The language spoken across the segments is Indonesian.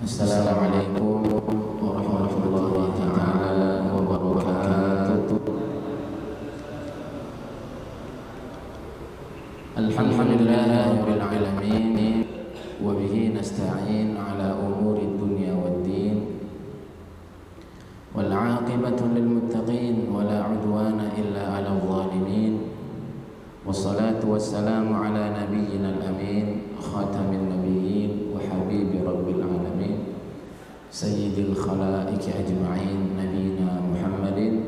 Assalamualaikum warahmatullahi taala wabarakatuh. Alhamdulillahirabbil alamin wa bihi nasta'in ala umuri dunya waddin wal 'aqibatu lil muttaqin wa la 'udwana illa 'alal zalimin. Wassalatu wassalamu ala nabiyyina al-amin khatamin nabiyyin wa habibi rabbil alamin sayyidil khalaiqi ajma'in nabiyina Muhammadin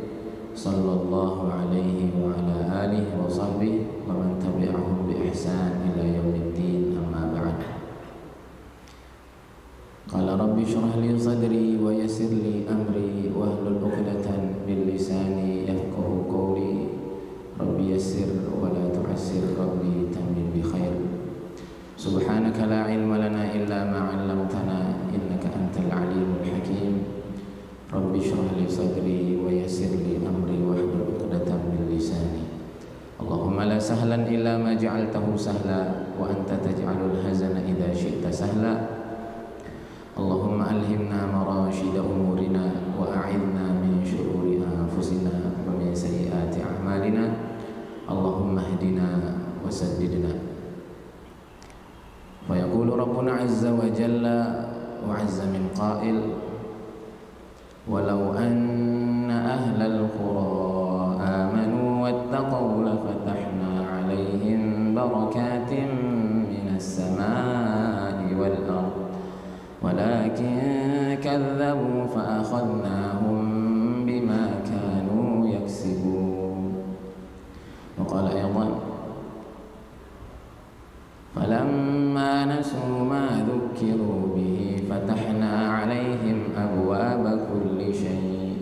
sallallahu alaihi wa ala alihi wa sahbihi wa man tabi'ahum bi ihsan ila yaumiddin, amma ba'd. Qala rabbi shrah li sadri wa yassir li amri wahlul 'uqdatan min lisani yafqahu qawli. Rabbi yassir wa la tu'assir, Rabbi tammin bi khair. Subhanaka la ilma lana illa ma 'allamtana innaka antal alimul hakim. Rabbi shrah li sadri wa yassir li amri wahlul 'uqdatam min lisani. Allahumma la sahlan illa ma ja'altahu sahla wa anta taj'alul hazana idza syi'ta sahla. Allahumma alhimna marashida umurina wa a'idna min syururi anfusina wa min sayyiati a'malina. Allahumma hdina wa saddidna. Fa yaqulu rabbuna azza wa jalla wa azza min qa'il walau anna ahlal qura amanu wattaqaw lafatahna 'alaihim barakatin minas samaa'i wal ardh walakin kadzabu fa akhadnahum bima kanu yaksibun. Wa qala aydan falamma nasu ma dzukkiru bihi fatahna 'alaihim abwaaba kulli syai'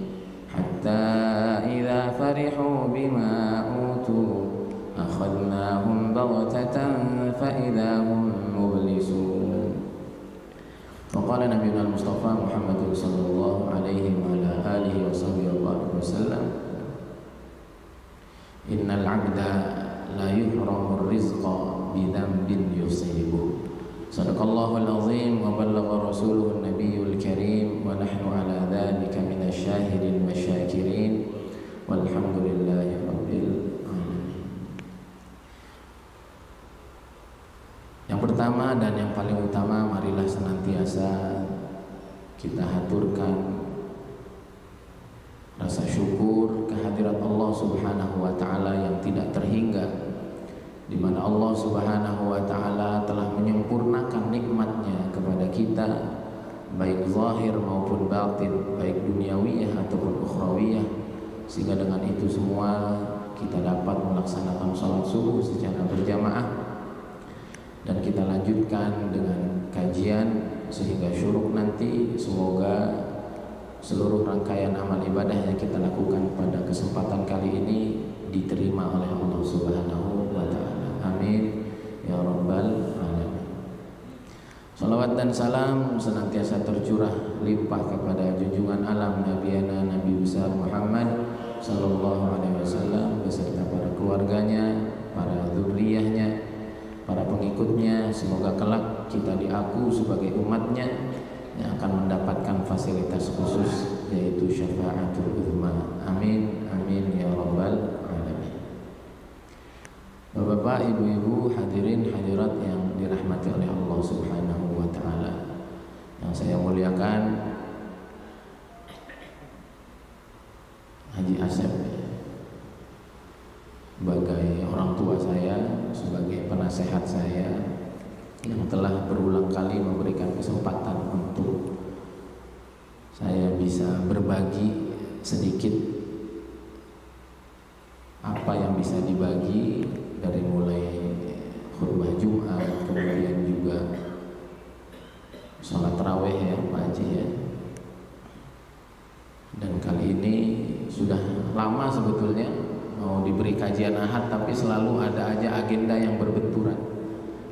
hatta idza farihu bima utu akhadnahum baghtatan fa idza hum mublisun. Waqala Nabiuna al-Mustafa Muhammadun sallallahu alaihi wa ala alihi wa sahbihi wa sallam, innal 'abda la yuhramur rizqa bidhanbin yusibuh. Sadaqallahul azim wa ballagha rasuluhun nabiyyul karim wa nahnu ala dhalika minasy syahidin wasyakirin walhamdulillahi rabbil alamin. Yang pertama dan yang paling utama, marilah senantiasa kita haturkan rasa syukur kehadirat Allah Subhanahu wa taala yang tidak terhingga, di mana Allah Subhanahu wa taala telah menyempurnakan nikmatnya kepada kita, baik zahir maupun batin, baik duniawiyah ataupun ukhrawiyah, sehingga dengan itu semua kita dapat melaksanakan salat subuh secara berjamaah. Dan kita lanjutkan dengan kajian sehingga syuruk nanti. Semoga seluruh rangkaian amal ibadah yang kita lakukan pada kesempatan kali ini diterima oleh Allah Subhanahu wa taala. Amin ya rabbal alamin. Salawat dan salam senantiasa tercurah limpah kepada junjungan alam Nabiana Nabi besar Muhammad sallallahu alaihi wasallam beserta para keluarganya, para zuriyahnya, para pengikutnya. Semoga kelak kita diaku sebagai umatnya yang akan mendapatkan fasilitas khusus, yaitu syafaatul uzma. Amin amin ya rabbal alamin. Bapak-bapak, ibu-ibu, hadirin hadirat yang dirahmati oleh Allah Subhanahu wa taala, yang saya muliakan, Haji Asep sebagai orang tua saya, sebagai penasehat saya, yang telah berulang kali memberikan kesempatan untuk saya bisa berbagi sedikit apa yang bisa dibagi, dari mulai khutbah Jumat, kemudian juga sholat tarawih ya Pak Haji ya. Dan kali ini sudah lama sebetulnya mau diberi kajian ahad, tapi selalu ada aja agenda yang berbenturan.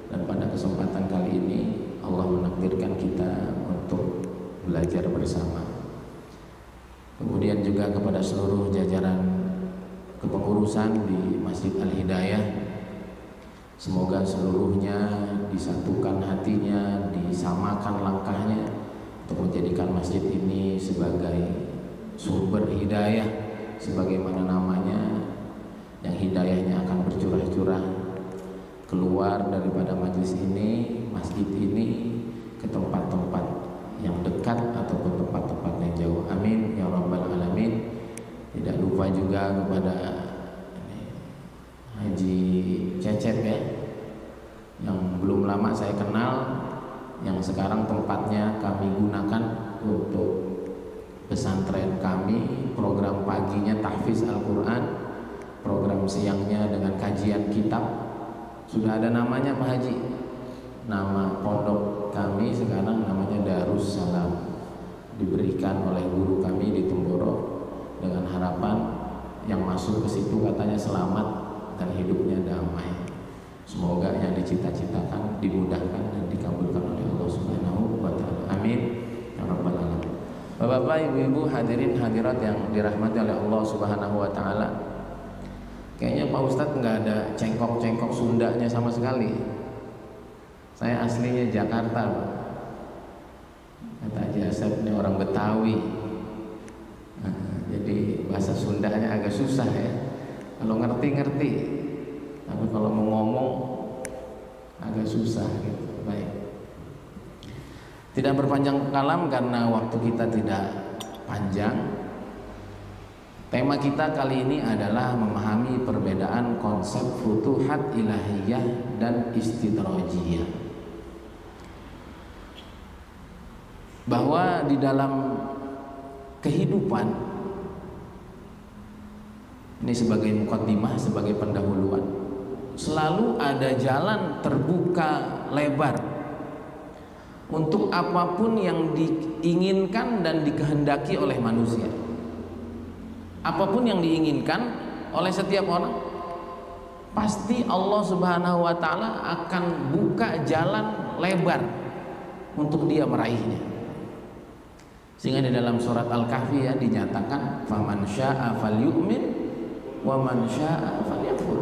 Dan pada kesempatan kali ini Allah menakdirkan kita untuk belajar bersama. Kemudian juga kepada seluruh jajaran kepengurusan di Masjid Al-Hidayah, semoga seluruhnya disatukan hatinya, disamakan langkahnya, hidayah sebagaimana namanya, yang hidayahnya akan bercurah-curah keluar daripada majlis ini, masjid ini, ke tempat-tempat yang dekat ataupun tempat-tempat yang jauh. Amin ya rabbal alamin. Tidak lupa juga kepada Haji Cecep ya, yang belum lama saya kenal, yang sekarang tempatnya kami gunakan untuk pesantren kami. Program paginya tahfiz Al-Quran, program siangnya dengan kajian kitab. Sudah ada namanya Pak Haji. Nama pondok kami sekarang namanya Darussalam, diberikan oleh guru kami di Temboro, dengan harapan yang masuk ke situ katanya selamat dan hidupnya damai. Semoga yang dicita-citakan dimudahkan dan dikabulkan oleh Allah Subhanahu wa taala. Amin ya rabbal alamin. Bapak-bapak, ibu-ibu, hadirin hadirat yang dirahmati oleh Allah Subhanahu wa taala. Kayaknya Pak Ustadz nggak ada cengkok-cengkok Sundanya sama sekali. Saya aslinya Jakarta, Pak. Kata Haji Asep, ini orang Betawi. Jadi bahasa Sundanya agak susah ya. Kalau ngerti-ngerti, tapi kalau mau ngomong agak susah gitu. Baik. Tidak berpanjang kalam karena waktu kita tidak panjang. Tema kita kali ini adalah memahami perbedaan konsep futuhat ilahiyah dan istidrajiyah. Bahwa di dalam kehidupan ini, sebagai mukaddimah, sebagai pendahuluan, selalu ada jalan terbuka lebar untuk apapun yang diinginkan dan dikehendaki oleh manusia. Apapun yang diinginkan oleh setiap orang, pasti Allah Subhanahu wa taala akan buka jalan lebar untuk dia meraihnya. Sehingga di dalam surat Al-Kahfi ya dinyatakan, faman syaa'a falyu'min wa man syaa'a falyakfur.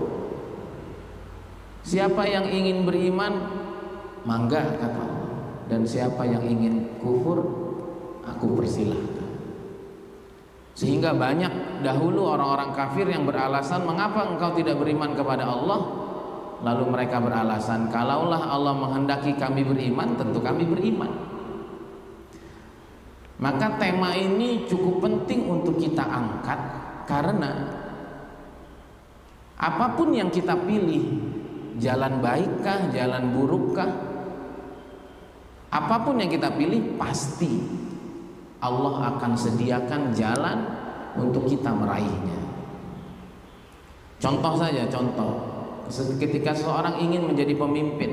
Siapa yang ingin beriman, mangga kata Allah, dan siapa yang ingin kufur, aku persilahkan. Sehingga banyak dahulu orang-orang kafir yang beralasan, mengapa engkau tidak beriman kepada Allah? Lalu mereka beralasan, kalaulah Allah menghendaki kami beriman, tentu kami beriman. Maka tema ini cukup penting untuk kita angkat, karena apapun yang kita pilih, jalan baikkah, jalan burukkah, apapun yang kita pilih, pasti Allah akan sediakan jalan untuk kita meraihnya. Contoh saja, ketika seorang ingin menjadi pemimpin,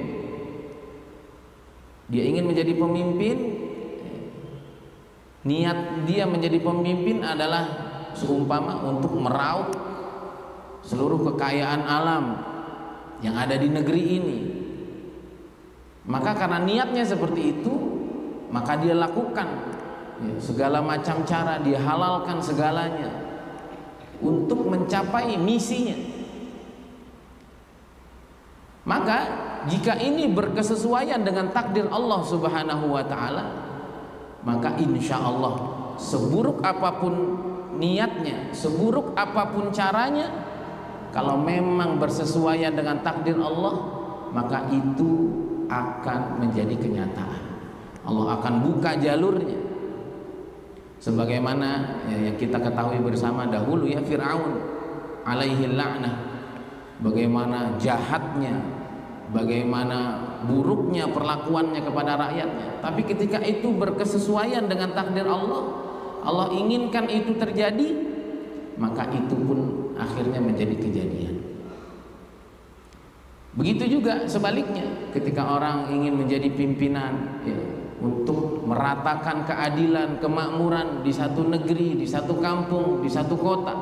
dia ingin menjadi pemimpin, niat dia menjadi pemimpin adalah seumpama untuk meraup seluruh kekayaan alam yang ada di negeri ini. Maka karena niatnya seperti itu, maka dia lakukan segala macam cara, dia halalkan segalanya untuk mencapai misinya. Maka jika ini berkesesuaian dengan takdir Allah Subhanahu wa taala, maka insya Allah seburuk apapun niatnya, seburuk apapun caranya, kalau memang bersesuaian dengan takdir Allah, maka itu akan menjadi kenyataan. Allah akan buka jalurnya. Sebagaimana yang kita ketahui bersama dahulu ya, Fir'aun alaihi la'nah, bagaimana jahatnya, bagaimana buruknya perlakuannya kepada rakyatnya. Tapi ketika itu berkesesuaian dengan takdir Allah, Allah inginkan itu terjadi, maka itu pun akhirnya menjadi kejadian. Begitu juga sebaliknya, ketika orang ingin menjadi pimpinan ya, untuk meratakan keadilan, kemakmuran di satu negeri, di satu kampung, di satu kota,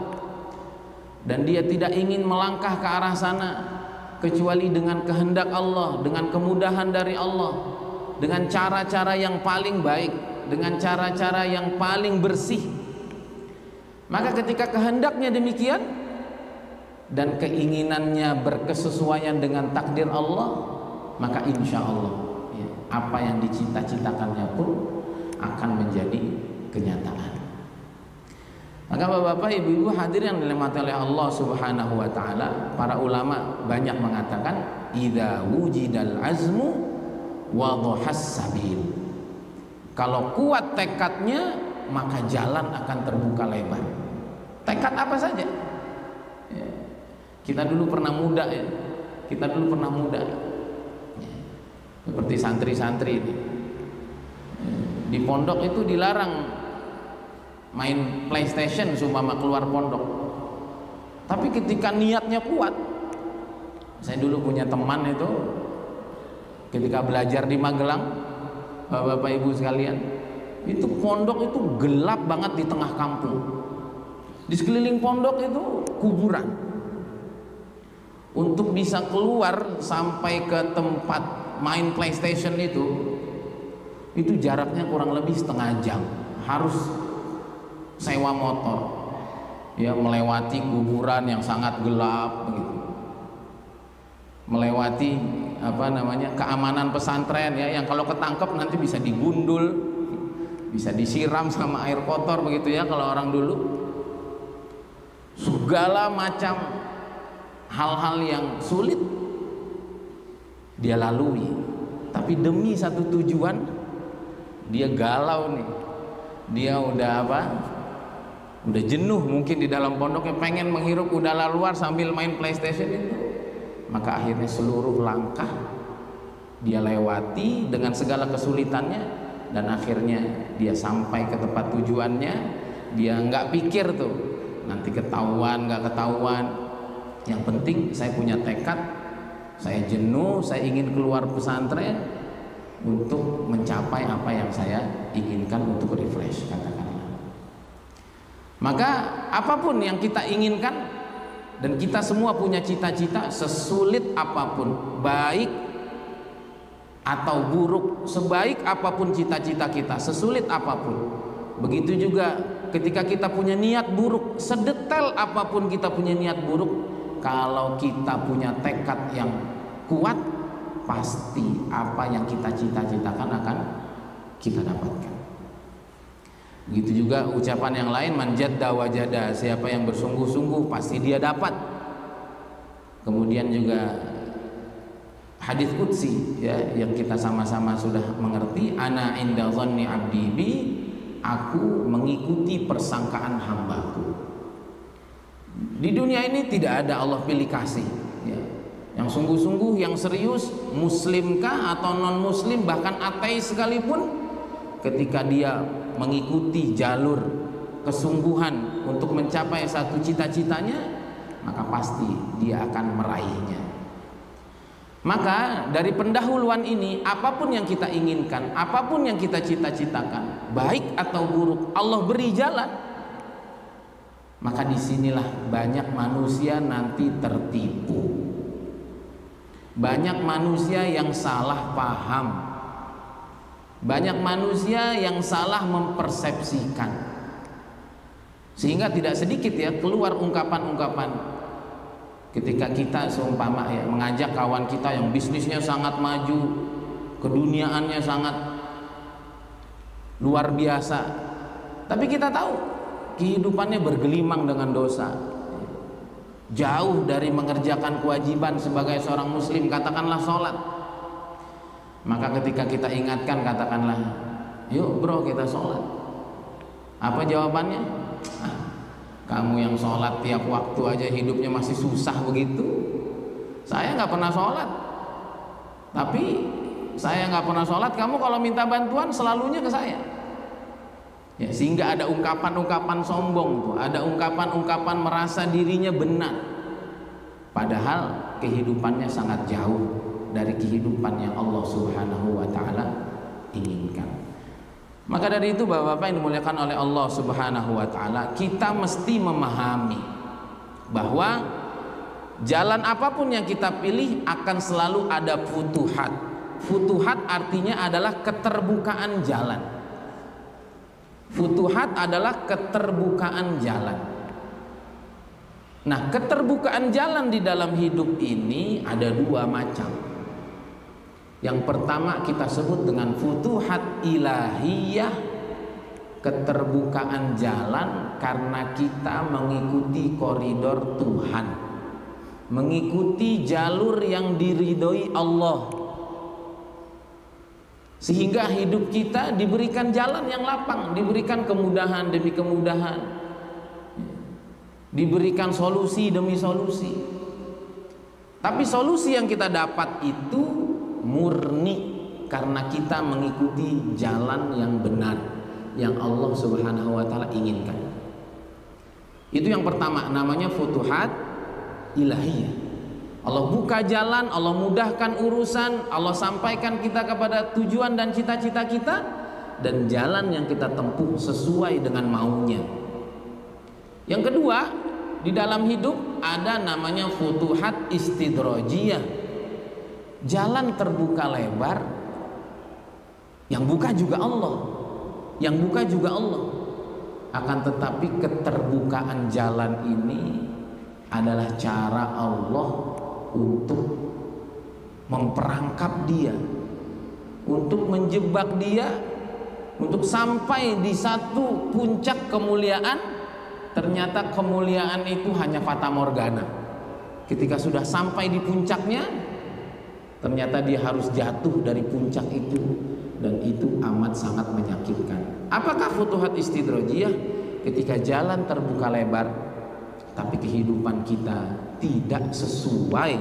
dan dia tidak ingin melangkah ke arah sana kecuali dengan kehendak Allah, dengan kemudahan dari Allah, dengan cara-cara yang paling baik, dengan cara-cara yang paling bersih. Maka ketika kehendaknya demikian dan keinginannya berkesesuaian dengan takdir Allah, maka insya Allah apa yang dicita-citakannya pun akan menjadi kenyataan. Maka Maka bapak-bapak, ibu-ibu hadirin yang dirahmati oleh Allah Subhanahu wa taala, para ulama banyak mengatakan idza wujidal azmu wa dhahas sabil. Kalau kuat tekadnya, maka jalan akan terbuka lebar. Tekad apa saja? Ya. Kita dulu pernah muda ya. Seperti santri-santri ini. Di pondok itu dilarang main PlayStation seumpama keluar pondok. Tapi ketika niatnya kuat, saya dulu punya teman itu ketika belajar di Magelang, Bapak Ibu sekalian, itu pondok itu gelap banget di tengah kampung. Di sekeliling pondok itu kuburan. Untuk bisa keluar sampai ke tempat main PlayStation itu jaraknya kurang lebih setengah jam. Harus sewa motor, ya, melewati kuburan yang sangat gelap begitu, melewati keamanan pesantren ya, yang kalau ketangkep nanti bisa digundul, bisa disiram sama air kotor begitu ya kalau orang dulu. Segala macam hal-hal yang sulit dia lalui, tapi demi satu tujuan dia galau nih. Dia udah jenuh mungkin di dalam pondoknya, pengen menghirup udara luar sambil main PlayStation itu. Maka akhirnya seluruh langkah dia lewati dengan segala kesulitannya, dan akhirnya dia sampai ke tempat tujuannya. Dia nggak pikir tuh nanti ketahuan nggak ketahuan, yang penting saya punya tekad, saya jenuh, saya ingin keluar pesantren untuk mencapai apa yang saya inginkan, untuk refresh katakanlah. Maka apapun yang kita inginkan, dan kita semua punya cita-cita, sesulit apapun, baik atau buruk, sebaik apapun cita-cita kita, sesulit apapun, begitu juga ketika kita punya niat buruk, sedetail apapun kita punya niat buruk, kalau kita punya tekad yang kuat, pasti apa yang kita cita-citakan akan kita dapatkan. Begitu juga ucapan yang lain, man jadda wajada, siapa yang bersungguh-sungguh pasti dia dapat. Kemudian juga hadis qudsi ya, yang kita sama-sama sudah mengerti, ana inda dhanni abdi bi, aku mengikuti persangkaan hambaku. Di dunia ini tidak ada Allah pilih kasih ya. Yang sungguh-sungguh, yang serius, muslimkah atau non muslim, bahkan ateis sekalipun, ketika dia mengikuti jalur kesungguhan untuk mencapai satu cita-citanya, maka pasti dia akan meraihnya. Maka dari pendahuluan ini, apapun yang kita inginkan, apapun yang kita cita-citakan, baik atau buruk, Allah beri jalan. Maka disinilah banyak manusia nanti tertipu. Banyak manusia yang salah paham, banyak manusia yang salah mempersepsikan, sehingga tidak sedikit ya keluar ungkapan-ungkapan ketika kita seumpama ya mengajak kawan kita yang bisnisnya sangat maju, keduniaannya sangat luar biasa, tapi kita tahu kehidupannya bergelimang dengan dosa, jauh dari mengerjakan kewajiban sebagai seorang muslim, katakanlah sholat. Maka ketika kita ingatkan, katakanlah, yuk bro kita sholat, apa jawabannya? Kamu yang sholat tiap waktu aja hidupnya masih susah begitu. Saya nggak pernah sholat, tapi saya nggak pernah sholat, kamu kalau minta bantuan selalunya ke saya ya. Sehingga ada ungkapan-ungkapan sombong tuh, ada ungkapan-ungkapan merasa dirinya benar, padahal kehidupannya sangat jauh dari kehidupan yang Allah Subhanahu wa ta'ala inginkan. Maka dari itu Bapak-bapak yang dimuliakan oleh Allah Subhanahu wa ta'ala, kita mesti memahami bahwa jalan apapun yang kita pilih akan selalu ada futuhat. Futuhat artinya adalah keterbukaan jalan. Futuhat adalah keterbukaan jalan. Nah, keterbukaan jalan di dalam hidup ini ada dua macam. Yang pertama kita sebut dengan futuhat ilahiyah, keterbukaan jalan karena kita mengikuti koridor Tuhan, mengikuti jalur yang diridhoi Allah, sehingga hidup kita diberikan jalan yang lapang, diberikan kemudahan demi kemudahan, diberikan solusi demi solusi. Tapi solusi yang kita dapat itu murni karena kita mengikuti jalan yang benar yang Allah Subhanahu wa taala inginkan. Itu yang pertama, namanya futuhat ilahiyah. Allah buka jalan, Allah mudahkan urusan, Allah sampaikan kita kepada tujuan dan cita-cita kita, dan jalan yang kita tempuh sesuai dengan maunya. Yang kedua, di dalam hidup ada namanya futuhat istidrajiyah. Jalan terbuka lebar, yang buka juga Allah, yang buka juga Allah. Akan tetapi keterbukaan jalan ini adalah cara Allah untuk memperangkap dia, untuk menjebak dia, untuk sampai di satu puncak kemuliaan. Ternyata kemuliaan itu hanya fata morgana. Ketika sudah sampai di puncaknya, ternyata dia harus jatuh dari puncak itu, dan itu amat sangat menyakitkan. Apakah futuhat istidrajiyah? Ketika jalan terbuka lebar, tapi kehidupan kita tidak sesuai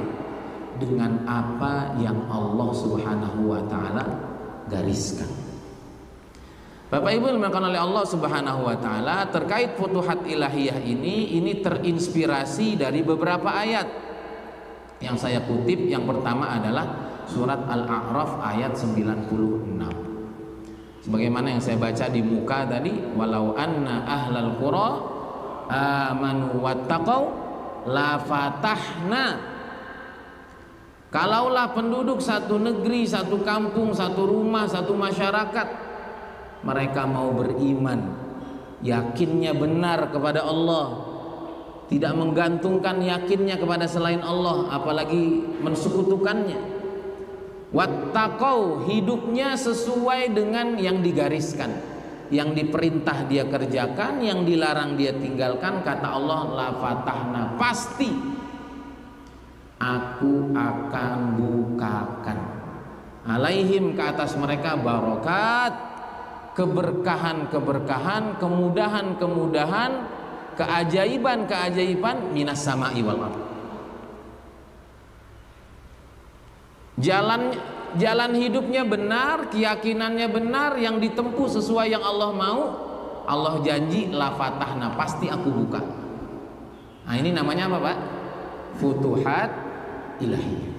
dengan apa yang Allah Subhanahu wa taala gariskan. Bapak Ibu dimuliakan oleh Allah Subhanahu wa taala, terkait futuhat ilahiyah ini terinspirasi dari beberapa ayat yang saya kutip. Yang pertama adalah surat Al-A'raf ayat 96. Sebagaimana yang saya baca di muka tadi, walau anna ahlal qura amanu wattaqau la fatahna. Kalaulah penduduk satu negeri, satu kampung, satu rumah, satu masyarakat mereka mau beriman, yakinnya benar kepada Allah, tidak menggantungkan yakinnya kepada selain Allah, apalagi mensekutukannya. Wattaqau, hidupnya sesuai dengan yang digariskan, yang diperintah dia kerjakan, yang dilarang dia tinggalkan. Kata Allah, la fatahna, pasti aku akan bukakan alaihim, ke atas mereka, barokat, keberkahan-keberkahan, kemudahan-kemudahan, keajaiban-keajaiban, minas sama'i wal ardh. Jalan hidupnya benar, keyakinannya benar, yang ditempuh sesuai yang Allah mau. Allah janji, la fatahna, pasti aku buka. Nah, ini namanya apa, Pak? Futuhat ilahiyah.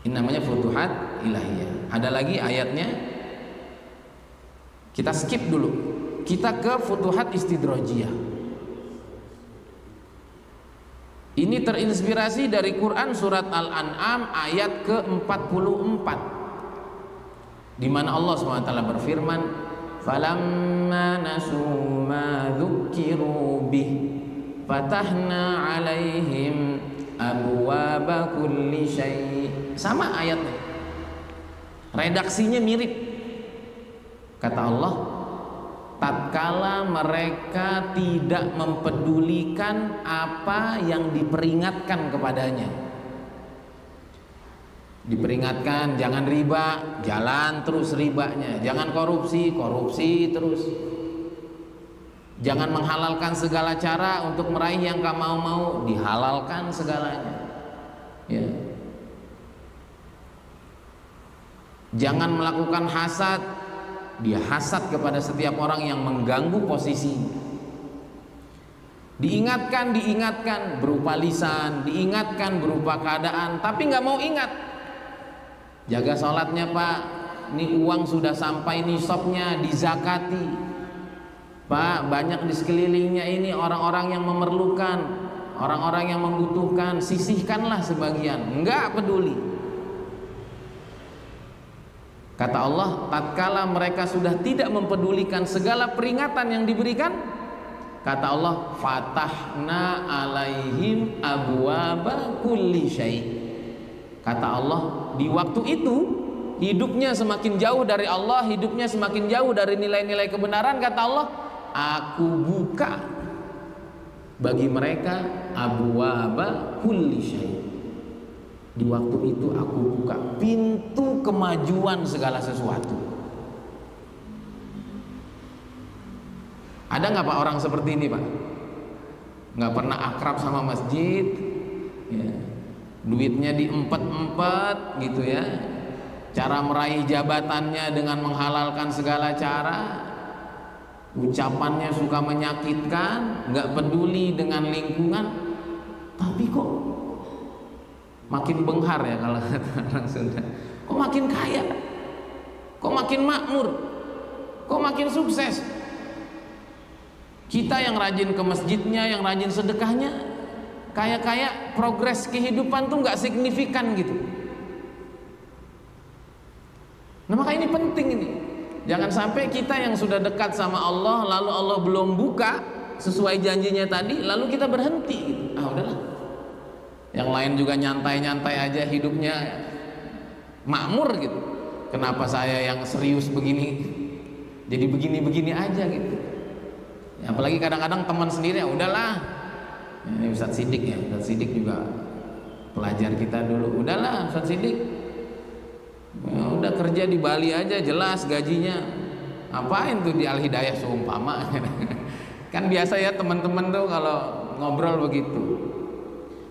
Ini namanya futuhat ilahiyah. Ada lagi ayatnya, kita skip dulu, kita ke futuhat istidrajiyah. Ini terinspirasi dari Quran surat Al-An'am ayat ke-44, di mana Allah SWT berfirman, falamma nasu ma dzukkiru bih fatahna alaihim abwaba kulli syai'. Sama ayatnya, redaksinya mirip. Kata Allah, tatkala mereka tidak mempedulikan apa yang diperingatkan kepadanya. Diperingatkan jangan riba, jalan terus ribanya. Jangan korupsi, korupsi terus. Jangan menghalalkan segala cara untuk meraih yang kamu mau, dihalalkan segalanya. Ya. Jangan melakukan hasad, dia hasad kepada setiap orang yang mengganggu posisinya. Diingatkan berupa lisan, diingatkan berupa keadaan, tapi nggak mau ingat. Jaga sholatnya, Pak, ini uang sudah sampai nisabnya, dizakati. Pak, banyak di sekelilingnya ini orang-orang yang memerlukan, orang-orang yang membutuhkan, sisihkanlah sebagian. Enggak peduli. Kata Allah, tatkala mereka sudah tidak mempedulikan segala peringatan yang diberikan, kata Allah, fatahna alaihim abwaba kulli syai'. Kata Allah, di waktu itu hidupnya semakin jauh dari Allah, hidupnya semakin jauh dari nilai-nilai kebenaran, kata Allah, aku buka bagi mereka abwaaba kulli syai'. Di waktu itu aku buka pintu kemajuan segala sesuatu. Ada nggak Pak orang seperti ini Pak? Nggak pernah akrab sama masjid, ya. Duitnya diempet-empet gitu ya. Cara meraih jabatannya dengan menghalalkan segala cara. Ucapannya suka menyakitkan, nggak peduli dengan lingkungan. Tapi kok makin benghar ya kalau kata orang Sunda. Kok makin kaya? Kok makin makmur? Kok makin sukses? Kita yang rajin ke masjidnya, yang rajin sedekahnya, kayak progres kehidupan tuh nggak signifikan gitu. Nah maka ini penting ini. Jangan sampai kita yang sudah dekat sama Allah, lalu Allah belum buka sesuai janjinya tadi, lalu kita berhenti gitu. Ah udahlah, yang lain juga nyantai-nyantai aja hidupnya makmur gitu, kenapa saya yang serius begini jadi begini-begini aja gitu ya. Apalagi kadang-kadang teman sendiri, ya udahlah, ini Ustadz Sidik ya, Ustadz Sidik juga pelajar kita dulu, udahlah Ustadz Sidik ya udah kerja di Bali aja, jelas gajinya, ngapain tuh di Al Hidayah seumpama. Kan biasa ya teman-teman tuh kalau ngobrol begitu.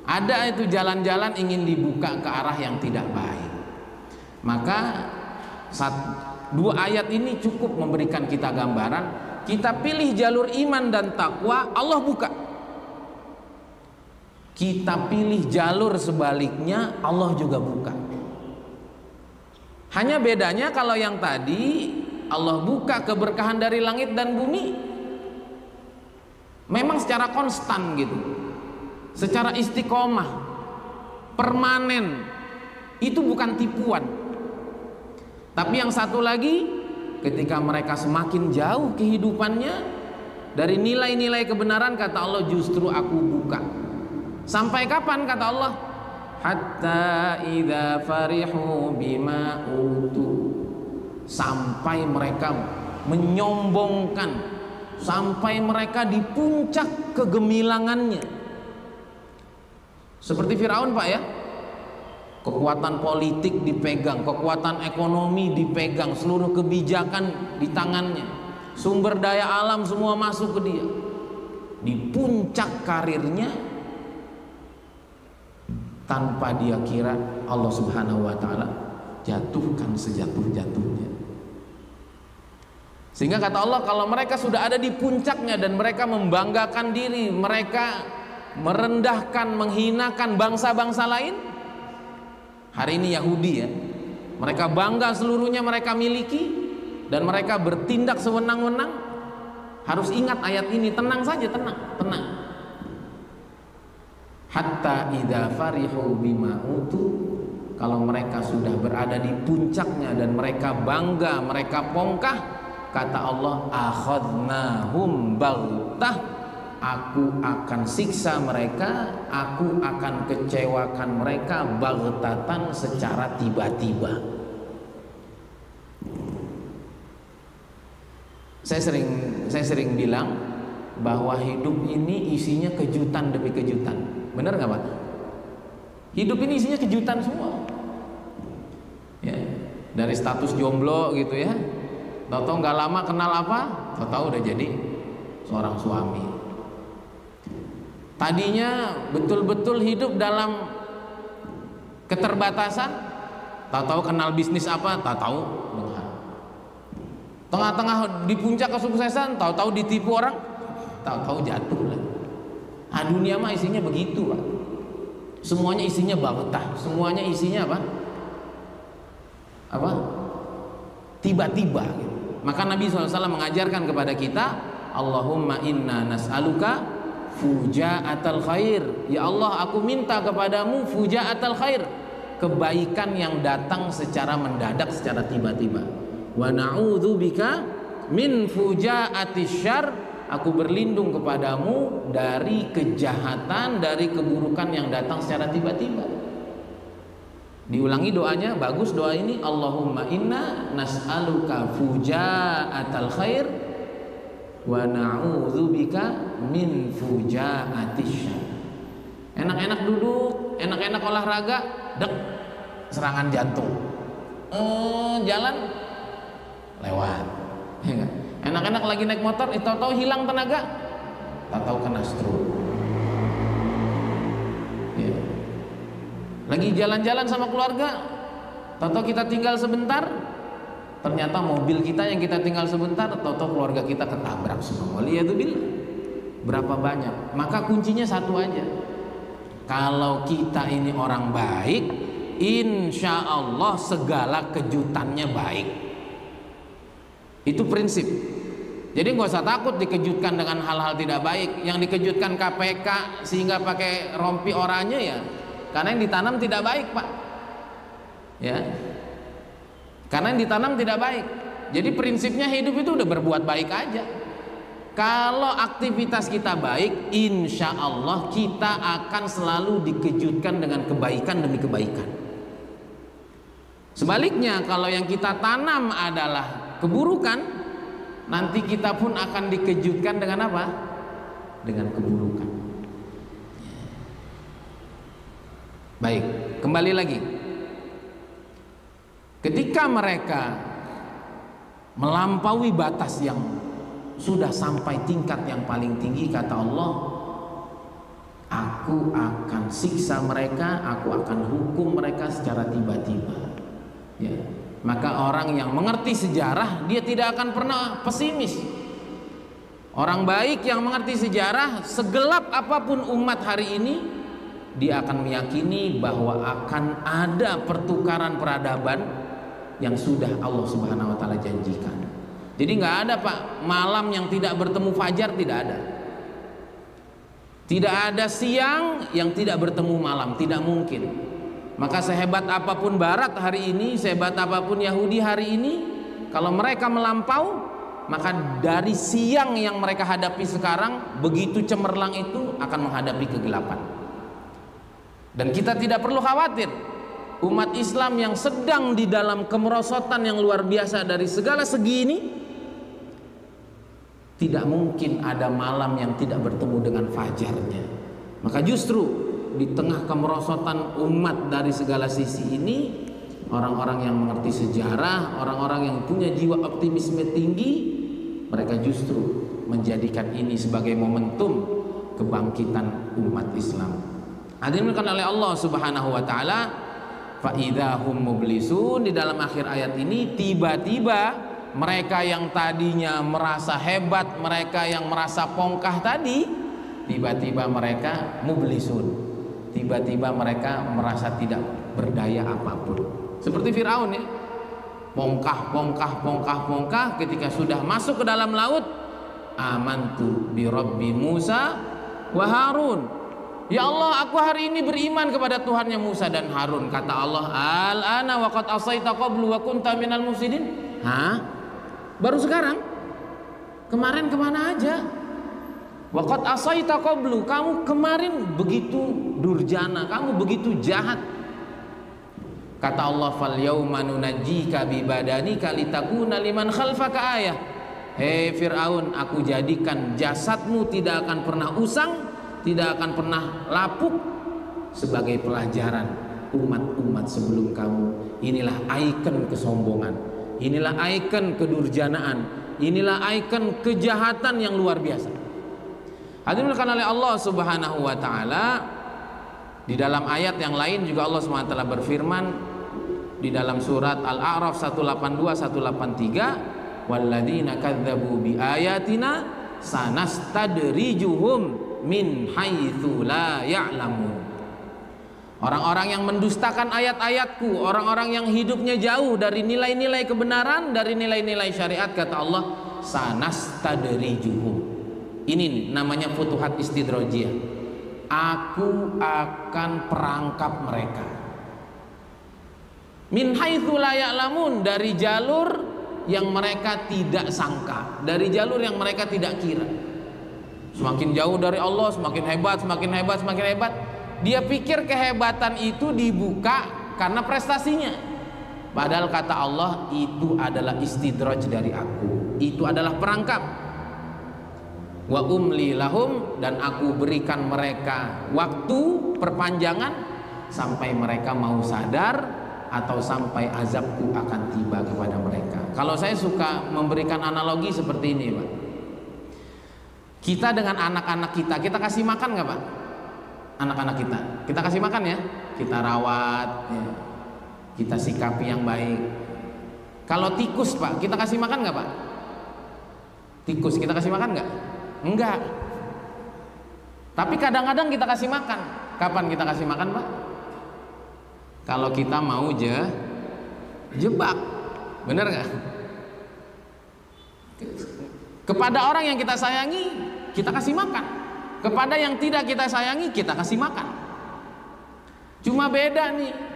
Ada itu jalan-jalan ingin dibuka ke arah yang tidak baik. Maka dua ayat ini cukup memberikan kita gambaran. Kita pilih jalur iman dan takwa, Allah buka. Kita pilih jalur sebaliknya, Allah juga buka. Hanya bedanya kalau yang tadi Allah buka keberkahan dari langit dan bumi, memang secara konstan gitu, secara istiqomah, permanen, itu bukan tipuan. Tapi yang satu lagi, ketika mereka semakin jauh kehidupannya dari nilai-nilai kebenaran, kata Allah, justru aku buka. Sampai kapan kata Allah? Hatta idza farihu bima utu, sampai mereka menyombongkan, sampai mereka di puncak kegemilangannya. Seperti Firaun Pak ya, kekuatan politik dipegang, kekuatan ekonomi dipegang, seluruh kebijakan di tangannya, sumber daya alam semua masuk ke dia. Di puncak karirnya, tanpa dia kira Allah Subhanahu wa ta'ala jatuhkan sejatuh-jatuhnya. Sehingga kata Allah, kalau mereka sudah ada di puncaknya dan mereka membanggakan diri, mereka merendahkan, menghinakan bangsa-bangsa lain. Hari ini Yahudi ya, mereka bangga seluruhnya mereka miliki dan mereka bertindak sewenang-wenang. Harus ingat ayat ini, tenang saja, tenang. Hatta idza farihu bima utu, kalau mereka sudah berada di puncaknya dan mereka bangga, mereka pongkah, kata Allah, akhadnahum baghtah, aku akan siksa mereka, aku akan kecewakan mereka baghtatan, secara tiba-tiba. Saya sering bilang bahwa hidup ini isinya kejutan demi kejutan. Benar nggak Pak? Hidup ini isinya kejutan semua. Ya, dari status jomblo gitu ya, tahu-tahu nggak lama kenal apa, tahu-tahu udah jadi seorang suami. Tadinya betul-betul hidup dalam keterbatasan, tahu-tahu kenal bisnis apa, tahu-tahu benghar. Tengah-tengah di puncak kesuksesan, tahu-tahu ditipu orang, tahu-tahu jatuh lagi. Nah, dunia mah isinya begitu Pak. Semuanya isinya baghtah, semuanya isinya apa? Tiba-tiba gitu. Maka Nabi SAW mengajarkan kepada kita, Allahumma inna nas'aluka fuja'atal khair. Ya Allah, aku minta kepadamu fuja'atal khair, kebaikan yang datang secara mendadak, secara tiba-tiba. Wa na'udzubika min fuja'atis syarr, aku berlindung kepadamu dari kejahatan, dari keburukan yang datang secara tiba-tiba. Diulangi doanya, bagus doa ini. Allahumma inna nas'aluka fuja'atal khair wa na'udzubika min fuja'atis syarr. Enak-enak duduk, enak-enak olahraga, dek, serangan jantung. Jalan lewat. Ya kan? Enak-enak lagi naik motor, tahu-tahu hilang tenaga, tahu-tahu kena stroke. Ya. Lagi jalan-jalan sama keluarga, tahu-tahu kita tinggal sebentar, ternyata mobil kita yang kita tinggal sebentar, tahu-tahu keluarga kita ketabrak semua. Waliyadzubillah. Berapa banyak? Maka kuncinya satu aja. Kalau kita ini orang baik, insya Allah segala kejutannya baik. Itu prinsip. Jadi nggak usah takut dikejutkan dengan hal-hal tidak baik. Yang dikejutkan KPK sehingga pakai rompi oranye ya, karena yang ditanam tidak baik, Pak. Ya, karena yang ditanam tidak baik. Jadi prinsipnya hidup itu udah berbuat baik aja. Kalau aktivitas kita baik, insya Allah kita akan selalu dikejutkan dengan kebaikan demi kebaikan. Sebaliknya, kalau yang kita tanam adalah keburukan, nanti kita pun akan dikejutkan dengan apa? Dengan keburukan. Baik, kembali lagi. Ketika mereka melampaui batas yang sudah sampai tingkat yang paling tinggi, kata Allah, aku akan siksa mereka, aku akan hukum mereka secara tiba-tiba. Ya. Maka orang yang mengerti sejarah, dia tidak akan pernah pesimis. Orang baik yang mengerti sejarah, segelap apapun umat hari ini, dia akan meyakini bahwa akan ada pertukaran peradaban yang sudah Allah Subhanahu wa taala janjikan. Jadi nggak ada, Pak, malam yang tidak bertemu fajar, tidak ada. Tidak ada siang yang tidak bertemu malam, tidak mungkin. Maka sehebat apapun Barat hari ini, sehebat apapun Yahudi hari ini, kalau mereka melampau, maka dari siang yang mereka hadapi sekarang, begitu cemerlang itu akan menghadapi kegelapan. Dan kita tidak perlu khawatir. Umat Islam yang sedang di dalam kemerosotan yang luar biasa dari segala segi ini, tidak mungkin ada malam yang tidak bertemu dengan fajarnya. Maka justru di tengah kemerosotan umat dari segala sisi ini, orang-orang yang mengerti sejarah, orang-orang yang punya jiwa optimisme tinggi, mereka justru menjadikan ini sebagai momentum kebangkitan umat Islam. Dimuliakan oleh Allah Subhanahu wa taala, fa idzahum mublisun. Di dalam akhir ayat ini tiba-tiba mereka yang tadinya merasa hebat, mereka yang merasa pongkah tadi, tiba-tiba mereka mublisun. Tiba-tiba mereka merasa tidak berdaya apapun. Seperti Firaun ya. Pongkah ketika sudah masuk ke dalam laut, amantu bi rabbi Musa wa Harun. Ya Allah, aku hari ini beriman kepada Tuhannya Musa dan Harun. Kata Allah, al-ana wa qad asaita qablu wa kunta minal mufsidin. Hah? Baru sekarang? Kemarin kemana aja? Wa qad asaita qablu, kamu kemarin begitu durjana, kamu begitu jahat. Kata Allah, fal yauma nunajjika bi badanika litakuna liman khalfaka ayah. Hei Fir'aun, aku jadikan jasadmu tidak akan pernah usang, tidak akan pernah lapuk, sebagai pelajaran umat-umat sebelum kamu. Inilah ikon kesombongan, inilah ikon kedurjanaan, inilah ikon kejahatan yang luar biasa. Hadirin oleh Allah Subhanahu wa taala, di dalam ayat yang lain juga Allah Subhanahu wa taala berfirman di dalam surat Al-A'raf 182 183, walladzina kadzdzabu biayatina sanastadrijuhum min haitsu la ya'lamun. Orang-orang yang mendustakan ayat-ayatku, orang-orang yang hidupnya jauh dari nilai-nilai kebenaran, dari nilai-nilai syariat, kata Allah, sanastadrijuhum. Ini namanya futuhat istidrajiyah. Aku akan perangkap mereka. Min haitsu la ya'lamun, dari jalur yang mereka tidak sangka, dari jalur yang mereka tidak kira. Semakin jauh dari Allah, semakin hebat, semakin hebat, semakin hebat. Dia pikir kehebatan itu dibuka karena prestasinya. Padahal kata Allah, itu adalah istidraj dari aku, itu adalah perangkap. Wa umli lahum, dan aku berikan mereka waktu perpanjangan sampai mereka mau sadar atau sampai azabku akan tiba kepada mereka. Kalau saya suka memberikan analogi seperti ini, Pak. Kita dengan anak-anak kita kasih makan nggak, Pak? Anak-anak kita kasih makan ya, kita rawat ya. Kita sikapi yang baik. Kalau tikus, Pak, kita kasih makan nggak, Pak? Tikus kita kasih makan nggak? Enggak. Tapi kadang-kadang kita kasih makan. Kapan kita kasih makan, Pak? Kalau kita mau jebak, bener nggak? Kepada orang yang kita sayangi, kita kasih makan. Kepada yang tidak kita sayangi, kita kasih makan. Cuma beda nih.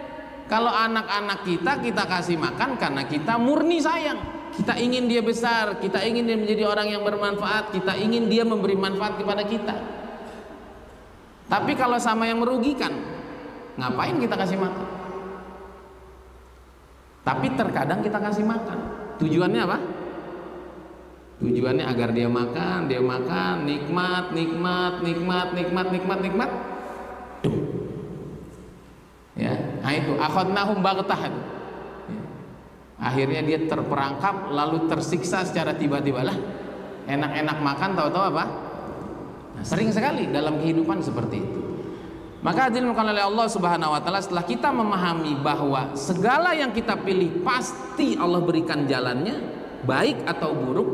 Kalau anak-anak kita kasih makan karena kita murni sayang. Kita ingin dia besar, kita ingin dia menjadi orang yang bermanfaat, kita ingin dia memberi manfaat kepada kita. Tapi kalau sama yang merugikan, ngapain kita kasih makan? Tapi terkadang kita kasih makan. Tujuannya apa? Tujuannya agar dia makan, nikmat. Duh. Ya, nah itu akhadnahum baghtah. Akhirnya dia terperangkap lalu tersiksa secara tiba-tiba lah. Enak-enak makan, tahu-tahu apa? Nah, sering sekali dalam kehidupan seperti itu. Maka hadirin oleh Allah Subhanahu wa taala, setelah kita memahami bahwa segala yang kita pilih pasti Allah berikan jalannya, baik atau buruk.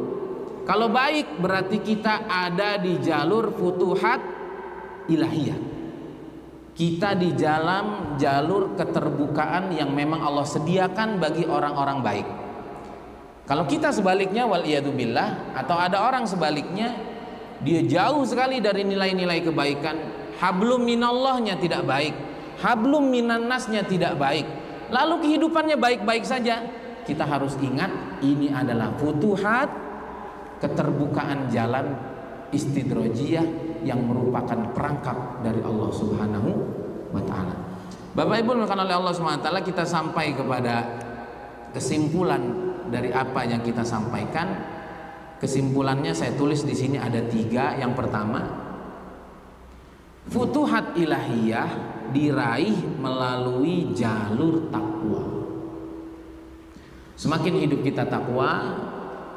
Kalau baik berarti kita ada di jalur futuhat ilahiyah. Kita di dalam jalur keterbukaan yang memang Allah sediakan bagi orang-orang baik. Kalau kita sebaliknya, waliyadzubillah, atau ada orang sebaliknya, dia jauh sekali dari nilai-nilai kebaikan, hablum minallahnya tidak baik, hablum minannasnya tidak baik, lalu kehidupannya baik-baik saja. Kita harus ingat, ini adalah futuhat, keterbukaan jalan istidrajiyah yang merupakan perangkap dari Allah Subhanahu wa taala. Bapak Ibu dimuliakan oleh Allah Subhanahu wa taala, kita sampai kepada kesimpulan dari apa yang kita sampaikan. Kesimpulannya saya tulis di sini ada 3. Yang pertama, futuhat ilahiyah diraih melalui jalur takwa. Semakin hidup kita takwa,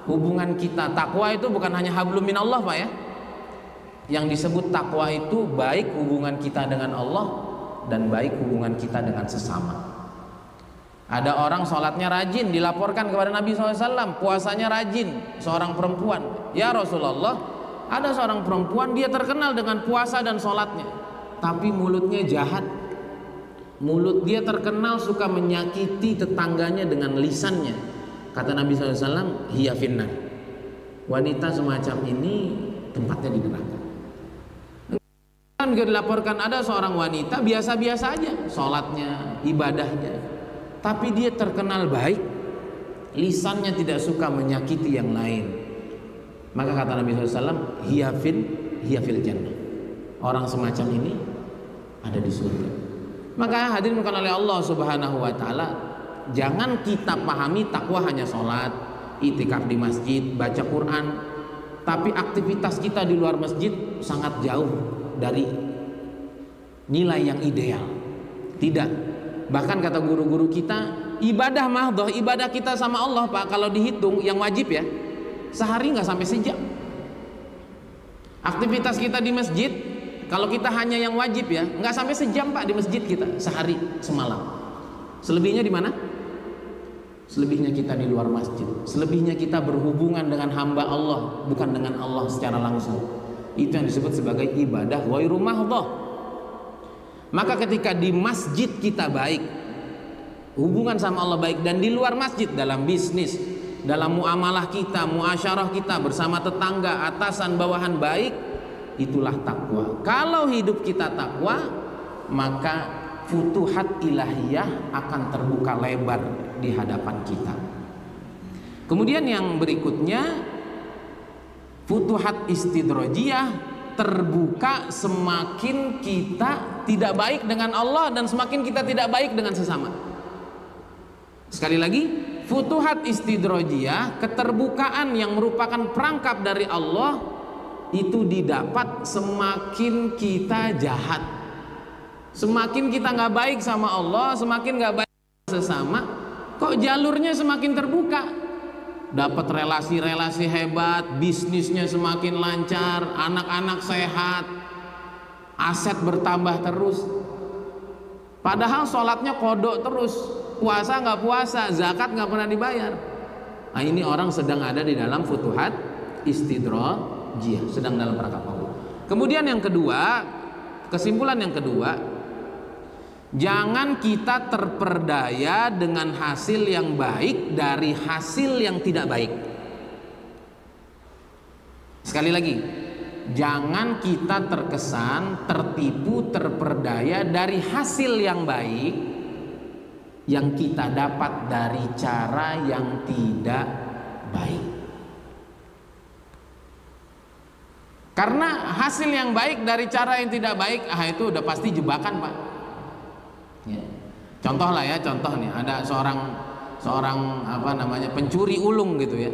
hubungan kita takwa itu bukan hanya hablum minallah, Pak ya. Yang disebut takwa itu baik hubungan kita dengan Allah dan baik hubungan kita dengan sesama. Ada orang sholatnya rajin, dilaporkan kepada Nabi SAW, puasanya rajin, seorang perempuan. Ya Rasulullah, ada seorang perempuan, dia terkenal dengan puasa dan sholatnya, tapi mulutnya jahat. Mulut dia terkenal suka menyakiti tetangganya dengan lisannya. Kata Nabi SAW, hiya finnar. Wanita semacam ini tempatnya di neraka. Juga dilaporkan ada seorang wanita biasa-biasa aja sholatnya, ibadahnya, tapi dia terkenal baik, lisannya tidak suka menyakiti yang lain. Maka kata Nabi SAW, hiya fil jannah. Orang semacam ini ada di surga. Maka hadirin bukan oleh Allah Subhanahu wa taala, jangan kita pahami takwa hanya sholat, itikaf di masjid, baca Quran, tapi aktivitas kita di luar masjid sangat jauh dari nilai yang ideal. Tidak. Bahkan kata guru-guru kita, ibadah mahdhah, ibadah kita sama Allah, Pak, kalau dihitung yang wajib ya, sehari nggak sampai sejam. Aktivitas kita di masjid, kalau kita hanya yang wajib ya, nggak sampai sejam, Pak, di masjid kita sehari semalam. Selebihnya di mana? Selebihnya kita di luar masjid. Selebihnya kita berhubungan dengan hamba Allah, bukan dengan Allah secara langsung. Itu yang disebut sebagai ibadah ghairu mahdhah. Maka ketika di masjid kita baik, hubungan sama Allah baik, dan di luar masjid dalam bisnis, dalam muamalah kita, muasyarah kita bersama tetangga, atasan, bawahan baik, itulah takwa. Kalau hidup kita takwa, maka futuhat ilahiyah akan terbuka lebar di hadapan kita. Kemudian yang berikutnya, futuhat istidrajiyah terbuka semakin kita tidak baik dengan Allah dan semakin kita tidak baik dengan sesama. Sekali lagi, futuhat istidrojiyah, keterbukaan yang merupakan perangkap dari Allah, itu didapat semakin kita jahat, semakin kita nggak baik sama Allah, semakin nggak baik sama sesama, kok jalurnya semakin terbuka, dapat relasi-relasi hebat, bisnisnya semakin lancar, anak-anak sehat, aset bertambah terus. Padahal sholatnya kodok terus, puasa nggak puasa, zakat nggak pernah dibayar. Nah, ini orang sedang ada di dalam futuhat istidrojiyah, sedang dalam perangkap Allah. Kemudian yang kedua, kesimpulan yang kedua, jangan kita terperdaya dengan hasil yang baik dari hasil yang tidak baik. Sekali lagi, jangan kita terkesan, tertipu, terperdaya dari hasil yang baik yang kita dapat dari cara yang tidak baik. Karena hasil yang baik dari cara yang tidak baik, itu udah pasti jebakan, Pak. Ya. Contoh lah ya, contoh nih, ada seorang pencuri ulung gitu ya.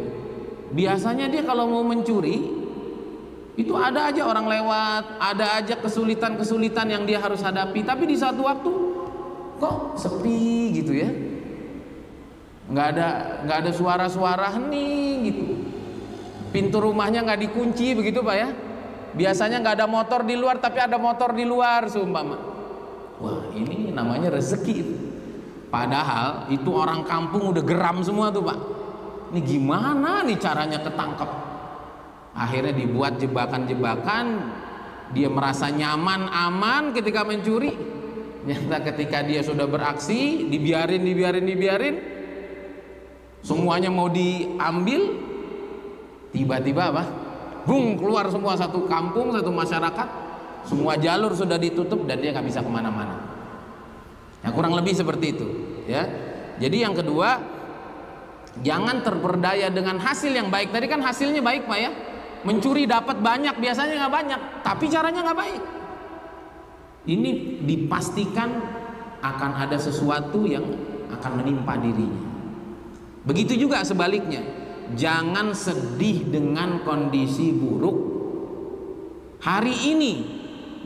Biasanya dia kalau mau mencuri itu ada aja orang lewat, ada aja kesulitan-kesulitan yang dia harus hadapi. Tapi di satu waktu kok sepi gitu ya, nggak ada suara-suara hening gitu. Pintu rumahnya nggak dikunci begitu, Pak ya. Biasanya nggak ada motor di luar, tapi ada motor di luar seumpama. Wah, ini namanya rezeki itu. Padahal itu orang kampung udah geram semua tuh, Pak. Ini gimana nih caranya ketangkep? Akhirnya dibuat jebakan-jebakan. Dia merasa nyaman, aman ketika mencuri. Nyata ketika dia sudah beraksi, dibiarin, semuanya mau diambil. Tiba-tiba apa? Bung, keluar semua, satu kampung, satu masyarakat, semua jalur sudah ditutup dan dia nggak bisa kemana-mana. Ya, kurang lebih seperti itu ya. Jadi yang kedua, jangan terperdaya dengan hasil yang baik. Tadi kan hasilnya baik, Pak ya, mencuri dapat banyak, biasanya nggak banyak, tapi caranya nggak baik. Ini dipastikan akan ada sesuatu yang akan menimpa dirinya. Begitu juga sebaliknya, jangan sedih dengan kondisi buruk hari ini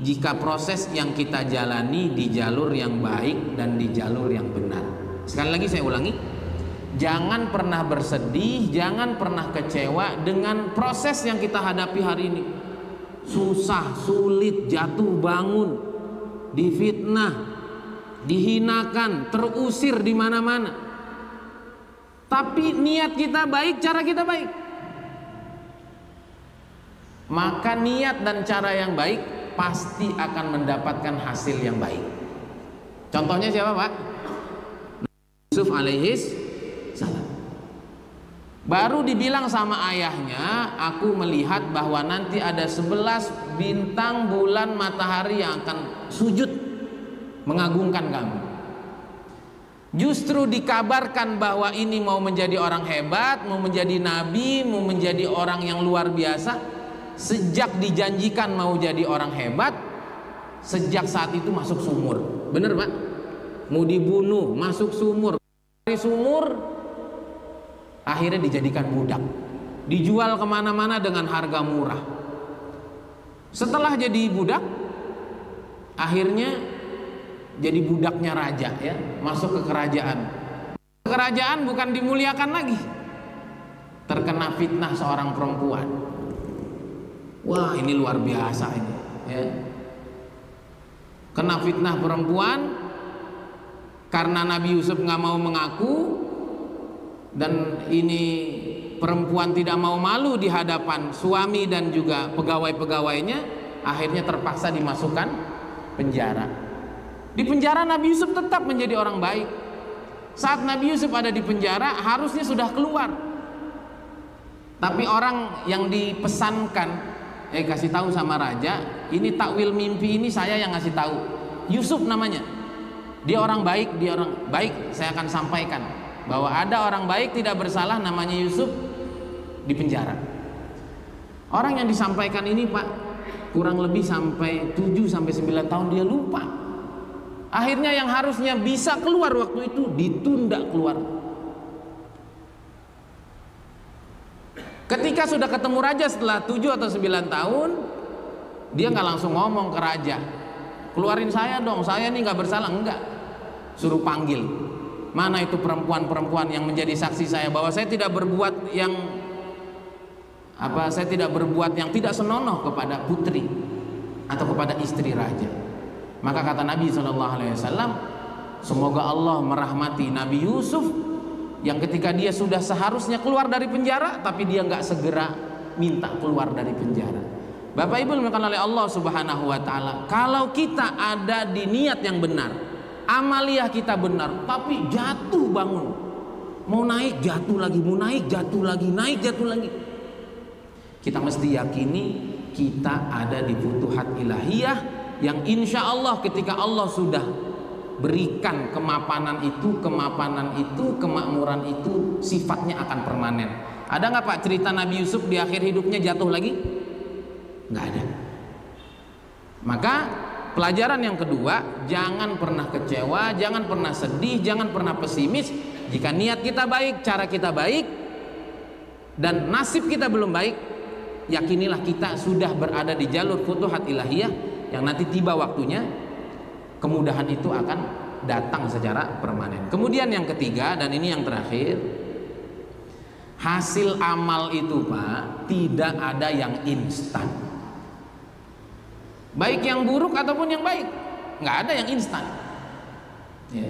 jika proses yang kita jalani di jalur yang baik dan di jalur yang benar. Sekali lagi saya ulangi, jangan pernah bersedih, jangan pernah kecewa dengan proses yang kita hadapi hari ini. Susah, sulit, jatuh bangun, difitnah, dihinakan, terusir di mana-mana. Tapi niat kita baik, cara kita baik, maka niat dan cara yang baik pasti akan mendapatkan hasil yang baik. Contohnya siapa, Pak? Yusuf alaihis salam. Baru dibilang sama ayahnya, aku melihat bahwa nanti ada 11 bintang, bulan, matahari yang akan sujud mengagungkan kamu. Justru dikabarkan bahwa ini mau menjadi orang hebat, mau menjadi nabi, mau menjadi orang yang luar biasa. Sejak dijanjikan mau jadi orang hebat, sejak saat itu masuk sumur. Bener, Pak? Mau dibunuh, masuk sumur. Dari sumur akhirnya dijadikan budak, dijual kemana-mana dengan harga murah. Setelah jadi budak, akhirnya jadi budaknya raja ya, masuk ke kerajaan. Kerajaan bukan dimuliakan lagi, terkena fitnah seorang perempuan. Wah, ini luar biasa ini ya. Kena fitnah perempuan karena Nabi Yusuf nggak mau mengaku, dan ini perempuan tidak mau malu di hadapan suami dan juga pegawai-pegawainya, akhirnya terpaksa dimasukkan penjara. Di penjara Nabi Yusuf tetap menjadi orang baik. Saat Nabi Yusuf ada di penjara harusnya sudah keluar, tapi orang yang dipesankan kasih tahu sama raja, ini takwil mimpi ini saya yang ngasih tahu. Yusuf namanya, dia orang baik, saya akan sampaikan bahwa ada orang baik tidak bersalah namanya Yusuf di penjara. Orang yang disampaikan ini, Pak, kurang lebih sampai 7 sampai 9 tahun dia lupa. Akhirnya yang harusnya bisa keluar waktu itu ditunda keluar. Ketika sudah ketemu raja setelah 7 atau 9 tahun, dia nggak langsung ngomong ke raja, keluarin saya dong, saya nih nggak bersalah. Enggak, suruh panggil. Mana itu perempuan-perempuan yang menjadi saksi saya bahwa saya tidak berbuat yang saya tidak berbuat yang tidak senonoh kepada putri atau kepada istri raja. Maka kata Nabi SAW, semoga Allah merahmati Nabi Yusuf yang ketika dia sudah seharusnya keluar dari penjara, tapi dia nggak segera minta keluar dari penjara. Bapak Ibu dimuliakan oleh Allah Subhanahu wa taala, kalau kita ada di niat yang benar, amaliyah kita benar, tapi jatuh bangun, mau naik jatuh lagi, mau naik jatuh lagi, naik jatuh lagi, kita mesti yakini kita ada di futuhat ilahiyah yang insya Allah ketika Allah sudah berikan kemapanan itu, kemakmuran itu sifatnya akan permanen. Ada nggak Pak cerita Nabi Yusuf di akhir hidupnya jatuh lagi? Nggak ada. Maka pelajaran yang kedua, jangan pernah kecewa, jangan pernah sedih, jangan pernah pesimis. Jika niat kita baik, cara kita baik, dan nasib kita belum baik, yakinilah kita sudah berada di jalur futuhat ilahiyah yang nanti tiba waktunya kemudahan itu akan datang secara permanen. Kemudian yang ketiga, dan ini yang terakhir, hasil amal itu Pak tidak ada yang instan, baik yang buruk ataupun yang baik, nggak ada yang instan ya.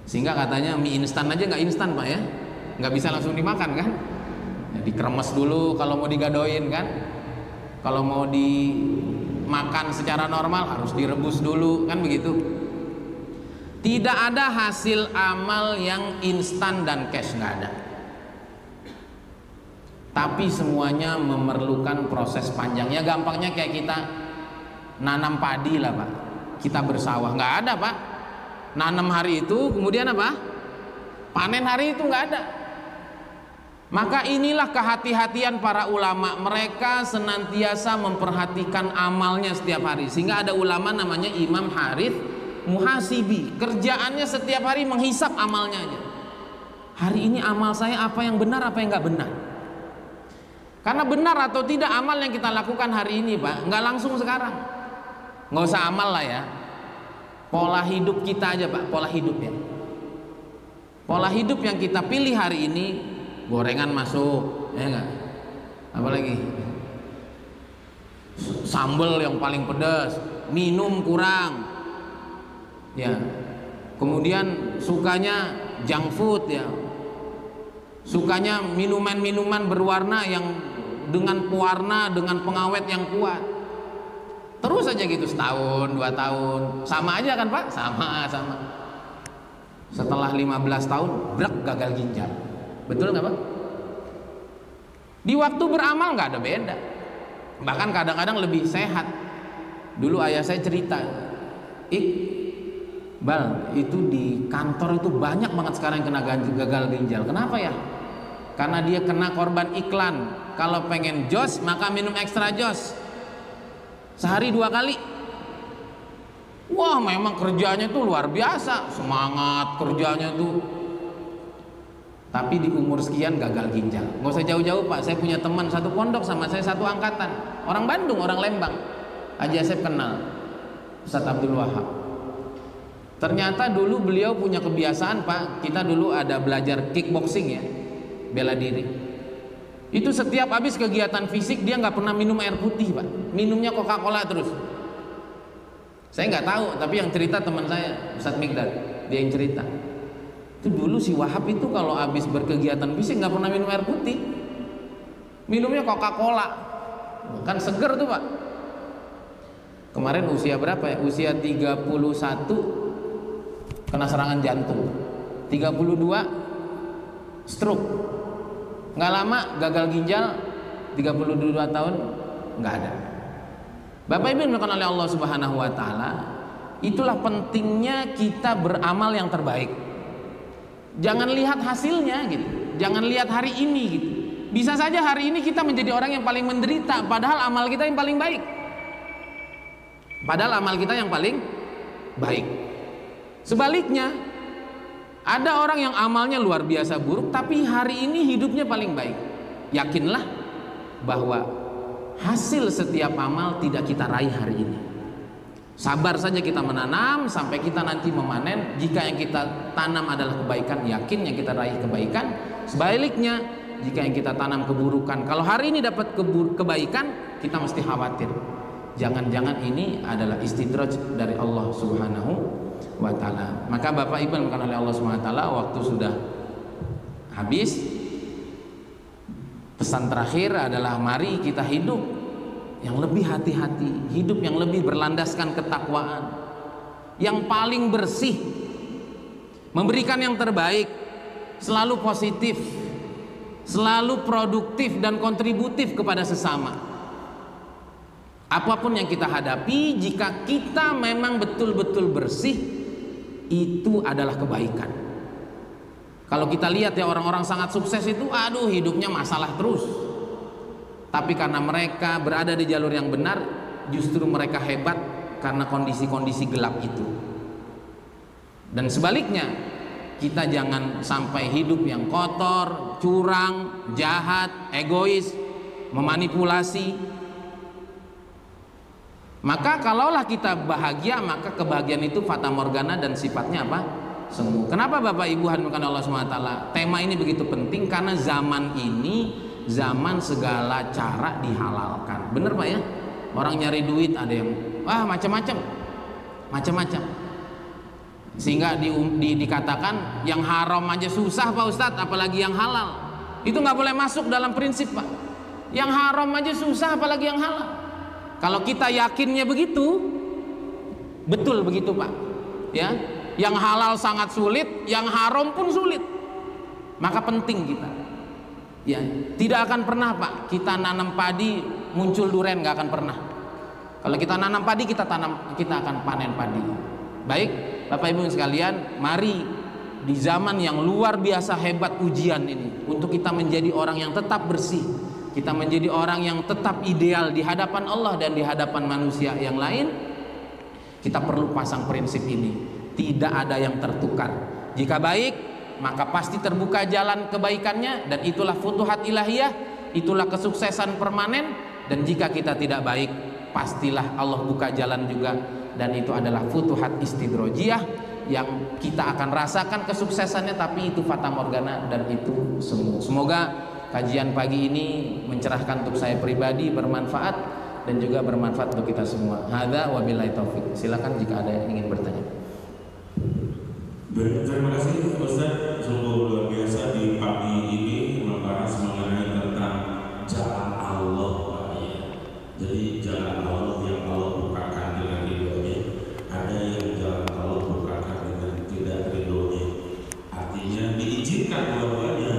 Sehingga katanya mie instan aja nggak instan Pak ya, nggak bisa langsung dimakan kan ya, dikremes dulu kalau mau digadoin kan, kalau mau dimakan secara normal harus direbus dulu kan begitu. Tidak ada hasil amal yang instan dan cash, nggak ada. Tapi semuanya memerlukan proses panjang. Ya gampangnya kayak kita nanam padi lah Pak, kita bersawah, nggak ada Pak nanam hari itu kemudian apa panen hari itu, nggak ada. Maka inilah kehati-hatian para ulama, mereka senantiasa memperhatikan amalnya setiap hari. Sehingga ada ulama namanya Imam Harith Muhasibi, kerjaannya setiap hari menghisap amalnya aja. Hari ini amal saya apa yang benar, apa yang nggak benar. Karena benar atau tidak amal yang kita lakukan hari ini Pak, nggak langsung sekarang. Nggak usah amal lah ya, pola hidup kita aja Pak, pola hidup ya. Pola hidup yang kita pilih hari ini, gorengan masuk, ya enggak? Apalagi sambal yang paling pedas, minum kurang, ya. Kemudian sukanya junk food ya, sukanya minuman-minuman berwarna yang dengan pewarna, dengan pengawet yang kuat. Terus aja gitu setahun, 2 tahun, sama aja kan Pak? Sama. Setelah 15 tahun, brek gagal ginjal. Betul nggak Pak? Di waktu beramal nggak ada beda, bahkan kadang-kadang lebih sehat. Dulu ayah saya cerita, Bal, itu di kantor itu banyak banget sekarang yang kena gagal ginjal. Kenapa ya? Karena dia kena korban iklan. Kalau pengen jos maka minum ekstra jos, sehari 2 kali. Wah memang kerjanya tuh luar biasa, semangat kerjanya tuh. Tapi di umur sekian gagal ginjal. Nggak usah jauh-jauh Pak, saya punya teman satu pondok sama saya, satu angkatan, orang Bandung, orang Lembang. Haji Asep kenal Ustadz Abdul Wahab. Ternyata dulu beliau punya kebiasaan Pak, kita dulu ada belajar kickboxing ya, bela diri. Itu setiap habis kegiatan fisik dia nggak pernah minum air putih Pak, minumnya Coca-Cola terus. Saya nggak tahu, tapi yang cerita teman saya Ustadz Migdad, dia yang cerita. Itu dulu si Wahab itu kalau habis berkegiatan fisik nggak pernah minum air putih, minumnya Coca-Cola, kan seger tuh Pak. Kemarin usia berapa ya? Usia 31 kena serangan jantung, 32 stroke, nggak lama gagal ginjal, 32 tahun nggak ada. Bapak Ibu dimuliakan oleh Allah Subhanahu wa taala, itulah pentingnya kita beramal yang terbaik. Jangan lihat hasilnya gitu, jangan lihat hari ini gitu. Bisa saja hari ini kita menjadi orang yang paling menderita, padahal amal kita yang paling baik. Padahal amal kita yang paling baik. Sebaliknya, ada orang yang amalnya luar biasa buruk tapi hari ini hidupnya paling baik. Yakinlah bahwa hasil setiap amal tidak kita raih hari ini. Sabar saja kita menanam sampai kita nanti memanen. Jika yang kita tanam adalah kebaikan, yakin yang kita raih kebaikan. Sebaliknya, jika yang kita tanam keburukan, kalau hari ini dapat kebaikan, kita mesti khawatir. Jangan-jangan ini adalah istidraj dari Allah Subhanahu wa ta'ala. Maka Bapak Ibu yang oleh Allah Subhanahu wa ta'ala, waktu sudah habis. Pesan terakhir adalah mari kita hidup yang lebih hati-hati, hidup yang lebih berlandaskan ketakwaan, yang paling bersih, memberikan yang terbaik, selalu positif, selalu produktif dan kontributif kepada sesama. Apapun yang kita hadapi, jika kita memang betul-betul bersih, itu adalah kebaikan. Kalau kita lihat ya orang-orang sangat sukses itu, aduh hidupnya masalah terus. Tapi karena mereka berada di jalur yang benar, justru mereka hebat karena kondisi-kondisi gelap itu. Dan sebaliknya, kita jangan sampai hidup yang kotor, curang, jahat, egois, memanipulasi. Maka kalaulah kita bahagia, maka kebahagiaan itu fata morgana dan sifatnya apa? Semu. Kenapa Bapak Ibu hadirin Allah SWT? Tema ini begitu penting karena zaman ini zaman segala cara dihalalkan. Bener Pak ya? Orang nyari duit ada yang macam-macam. Sehingga dikatakan yang haram aja susah Pak Ustadz, apalagi yang halal. Itu nggak boleh masuk dalam prinsip Pak. Yang haram aja susah apalagi yang halal. Kalau kita yakinnya begitu, betul begitu Pak. Ya, yang halal sangat sulit, yang haram pun sulit. Maka penting kita. Ya, tidak akan pernah Pak kita nanam padi muncul duren, nggak akan pernah. Kalau kita nanam padi kita akan panen padi. Baik, Bapak Ibu sekalian, mari di zaman yang luar biasa hebat ujian ini, untuk kita menjadi orang yang tetap bersih, kita menjadi orang yang tetap ideal di hadapan Allah dan di hadapan manusia yang lain, kita perlu pasang prinsip ini. Tidak ada yang tertukar. Jika baik, maka pasti terbuka jalan kebaikannya, dan itulah futuhat ilahiyah, itulah kesuksesan permanen. Dan jika kita tidak baik, pastilah Allah buka jalan juga, dan itu adalah futuhat istidrojiyah yang kita akan rasakan kesuksesannya, tapi itu fata morgana dan itu semu. Semoga kajian pagi ini mencerahkan untuk saya pribadi, bermanfaat dan juga bermanfaat untuk kita semua. Hadza wabillahi taufik. Silakan jika ada yang ingin bertanya. Terima kasih Ustaz, sungguh luar biasa di pagi ini membahas mengenai tentang jalan Allah Pak ya. Jadi jalan Allah yang Allah bukakan dengan ridhonya, ada yang jalan Allah bukakan dengan tidak ridhonya. Artinya diizinkan dua-duanya.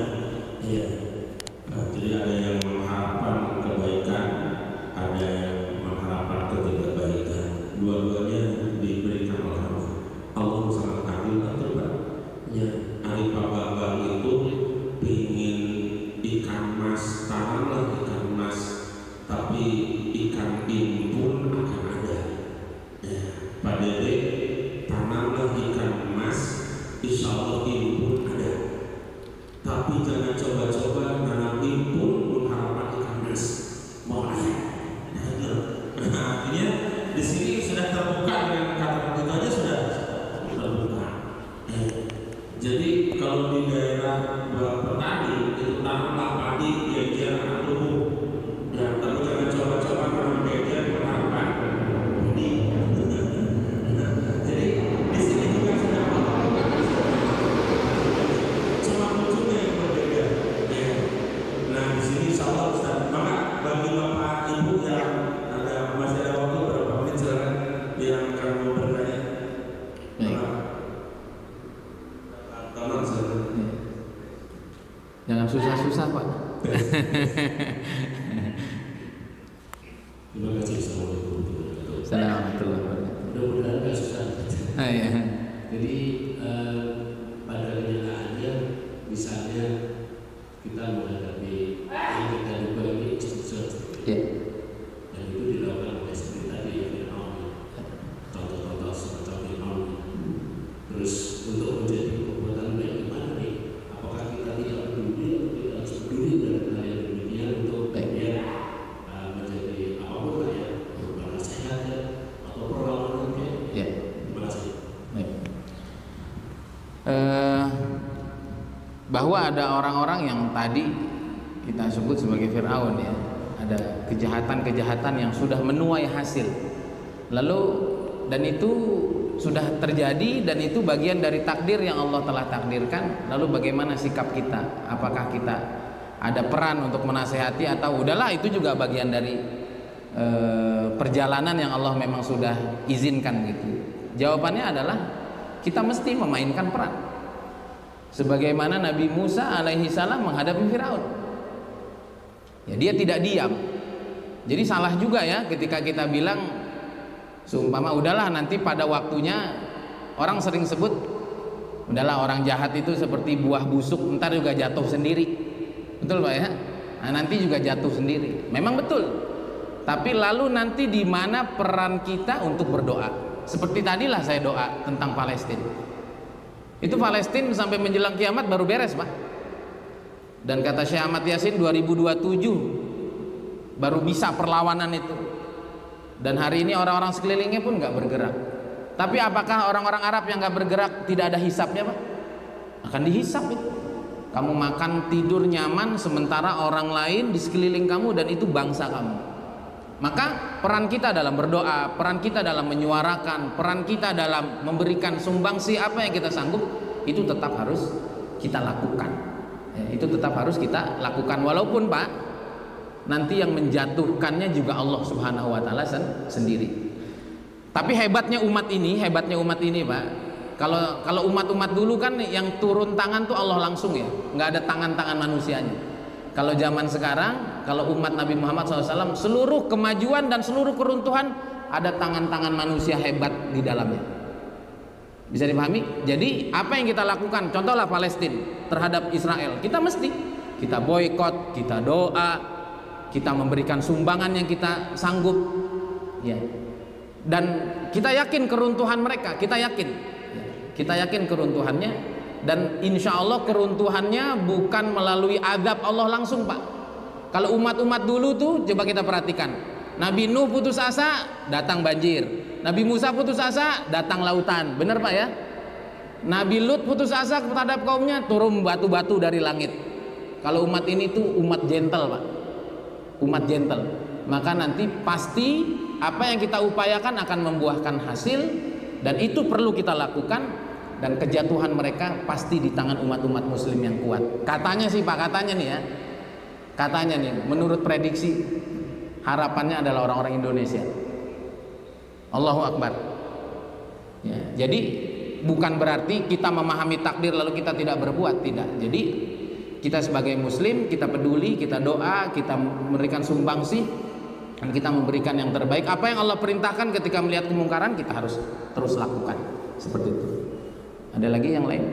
Ya. Jadi ada yang mengharapkan kebaikan, ada yang mengharapkan ketidakbaikan. Dua-duanya diberikan oleh Allah. Allah sangat adil dan tepat. Ya, Alibaba itu ingin ikan mas, tanamlah ikan mas, tapi ikan pun akan ada. Ya, Pak Dede, tanamlah ikan emas, insya Allah pun ada. Tapi jangan coba-coba nanam pun mengharapkan ikan emas. Mau ada? Nah, artinya di sini sudah terbuka dengan kata-kata itu aja sudah terbuka. Jadi kalau di daerah petani itu tanamlah padi yang anak tumbuh, ya, tapi jangan coba-coba menanam yang berharapan ini. Jadi di sini juga sudah cuma munculnya yang berbeda. Ya. Nah di sini insya Allah Ustaz, maka bagi Bapak Ibu yang masih ada waktu berapa menit silakan yang akan mau bertanya. Jangan susah-susah Pak. Terima kasih. Assalamualaikum warahmatullahi wabarakatuh. Mudah-mudahan nggak susah. Ya. Jadi pada kenyataannya, misalnya kita menghadapi yang kita duga ini istiqsal, Ya. dan itu dilakukan oleh seperti tadi ya Fir'aun. dengan hal yang demikian untuk kemudian menjadi apapun ya, berupa nasihat ya, atau perlawanan ya. Terima kasih. Baik. Bahwa ada orang-orang yang tadi kita sebut sebagai Fir'aun ya, ada kejahatan-kejahatan yang sudah menuai hasil, lalu dan itu sudah terjadi dan itu bagian dari takdir yang Allah telah takdirkan. Lalu bagaimana sikap kita? Apakah kita ada peran untuk menasehati atau udahlah itu juga bagian dari perjalanan yang Allah memang sudah izinkan gitu? Jawabannya adalah kita mesti memainkan peran. Sebagaimana Nabi Musa alaihi salam menghadapi Firaun. Ya, dia tidak diam. Jadi salah juga ya ketika kita bilang seumpama udahlah nanti pada waktunya, orang sering sebut udahlah orang jahat itu seperti buah busuk, ntar juga jatuh sendiri. Betul Pak ya? Nah, nanti juga jatuh sendiri. Memang betul. Tapi lalu nanti di mana peran kita untuk berdoa? Seperti tadilah saya doa tentang Palestina. Itu Palestina sampai menjelang kiamat baru beres Pak. Dan kata Syekh Ahmad Yasin 2027 baru bisa perlawanan itu. Dan hari ini orang-orang sekelilingnya pun nggak bergerak. Tapi apakah orang-orang Arab yang nggak bergerak tidak ada hisapnya Pak? Akan dihisap itu. Kamu makan tidur nyaman sementara orang lain di sekeliling kamu dan itu bangsa kamu. Maka peran kita dalam berdoa, peran kita dalam menyuarakan, peran kita dalam memberikan sumbangsi apa yang kita sanggup itu tetap harus kita lakukan. Ya, itu tetap harus kita lakukan walaupun Pak nanti yang menjatuhkannya juga Allah Subhanahu wa taala sendiri. Tapi hebatnya umat ini Pak, kalau umat-umat dulu kan yang turun tangan tuh Allah langsung ya, nggak ada tangan-tangan manusianya. Kalau zaman sekarang, kalau umat Nabi Muhammad SAW, seluruh kemajuan dan seluruh keruntuhan ada tangan-tangan manusia hebat di dalamnya. Bisa dipahami? Jadi apa yang kita lakukan? Contohlah Palestina terhadap Israel, kita boikot, kita doa, kita memberikan sumbangan yang kita sanggup ya. Dan kita yakin keruntuhan mereka, kita yakin keruntuhannya, dan insya Allah keruntuhannya bukan melalui azab Allah langsung Pak. Kalau umat-umat dulu tuh coba kita perhatikan, Nabi Nuh putus asa datang banjir, Nabi Musa putus asa datang lautan, benar Pak ya? Nabi Lut putus asa terhadap kaumnya turun batu-batu dari langit. Kalau umat ini tuh umat gentle Pak, umat gentle, maka nanti pasti apa yang kita upayakan akan membuahkan hasil, dan itu perlu kita lakukan, dan kejatuhan mereka pasti di tangan umat-umat muslim yang kuat. Katanya sih Pak, katanya nih menurut prediksi harapannya adalah orang-orang Indonesia. Allahu Akbar ya, jadi bukan berarti kita memahami takdir lalu kita tidak berbuat, tidak. Jadi kita sebagai muslim, kita peduli, kita doa, kita memberikan sumbangsi, dan kita memberikan yang terbaik. Apa yang Allah perintahkan ketika melihat kemungkaran kita harus terus lakukan. Seperti itu. Ada lagi yang lain?